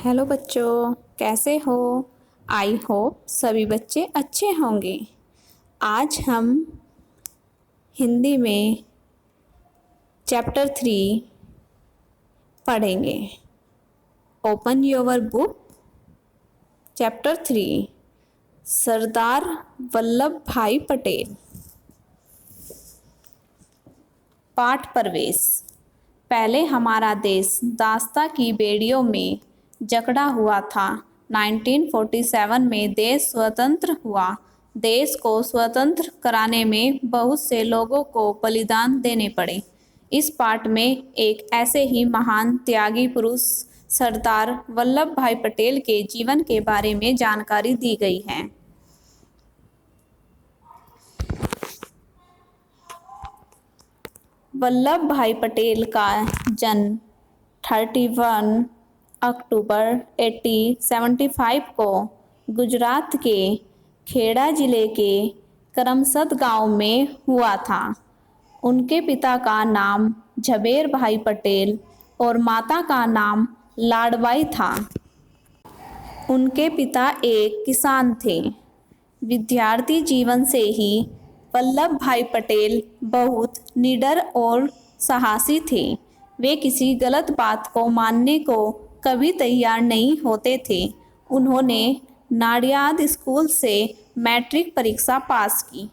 Hello बच्चों, कैसे हो? आई होप सभी बच्चे अच्छे होंगे। आज हम हिंदी में चैप्टर 3 पढ़ेंगे। Open your book. Chapter 3 Sardar Vallabh भाई पटेल। पाठ प्रवेश। पहले हमारा देश दास्ता की बेड़ियों में जकड़ा हुआ था। 1947 में देश स्वतंत्र हुआ। देश को स्वतंत्र कराने में बहुत से लोगों को बलिदान देने पड़े। इस पाठ में एक ऐसे ही महान त्यागी पुरुष सरदार वल्लभ भाई पटेल के जीवन के बारे में जानकारी दी गई है। वल्लभ भाई पटेल का जन्म 31 अक्टूबर 1875 को गुजरात के खेड़ा जिले के करमसद गांव में हुआ था। उनके पिता का नाम झबेर भाई पटेल और माता का नाम लाडबाई था। उनके पिता एक किसान थे। विद्यार्थी जीवन से ही वल्लभ भाई पटेल बहुत निडर और साहसी थे। वे किसी गलत बात को मानने को कभी तैयार नहीं होते थे। उन्होंने नाडियाद स्कूल से मैट्रिक परीक्षा पास की।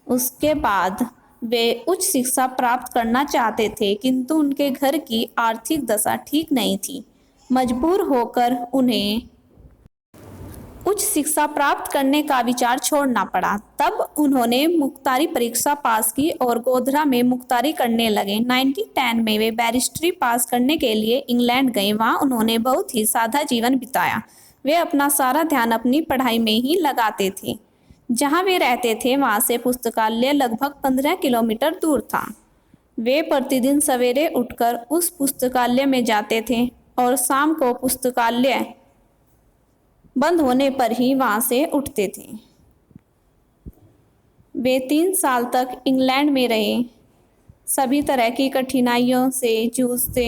उसके बाद वे उच्च शिक्षा प्राप्त करना चाहते थे, किंतु उनके घर की आर्थिक दशा ठीक नहीं थी। मजबूर होकर उन्हें उच्च शिक्षा प्राप्त करने का विचार छोड़ना पड़ा। तब उन्होंने मुख्तारी परीक्षा पास की और गोधरा में मुख्तारी करने लगे। 1910 में वे बैरिस्ट्री पास करने के लिए इंग्लैंड गए। वहाँ उन्होंने बहुत ही सादा जीवन बिताया। वे अपना सारा ध्यान अपनी पढ़ाई में ही लगाते थे। जहाँ वे रहते थे वहाँ से पुस्तकालय लगभग 15 किलोमीटर दूर था। वे प्रतिदिन सवेरे उठकर उस पुस्तकालय में जाते थे और शाम को पुस्तकालय बंद होने पर ही वहाँ से उठते थे। वे 3 साल तक इंग्लैंड में रहे। सभी तरह की कठिनाइयों से जूझते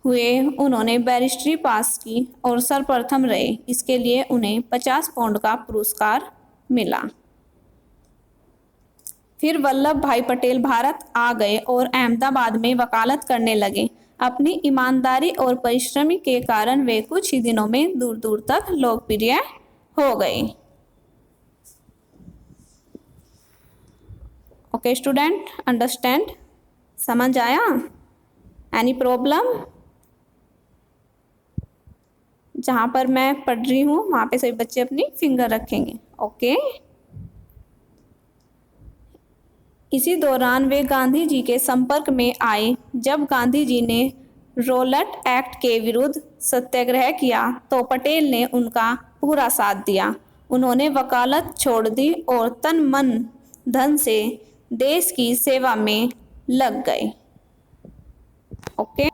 हुए उन्होंने बैरिस्ट्री पास की और सर्वप्रथम रहे। इसके लिए उन्हें 50 पाउंड का पुरस्कार मिला। फिर वल्लभ भाई पटेल भारत आ गए और अहमदाबाद में वकालत करने लगे। अपनी ईमानदारी और परिश्रम के कारण वे कुछ ही दिनों में दूर दूर तक लोकप्रिय हो गए। Okay student, understand? समझ आया? Any problem? जहाँ पर मैं पढ़ रही हूँ वहाँ पे सभी बच्चे अपनी फिंगर रखेंगे। ओके। इसी दौरान वे गांधी जी के संपर्क में आए। जब गांधी जी ने रॉलेट एक्ट के विरुद्ध सत्याग्रह किया तो पटेल ने उनका पूरा साथ दिया। उन्होंने वकालत छोड़ दी और तन मन धन से देश की सेवा में लग गए। ओके।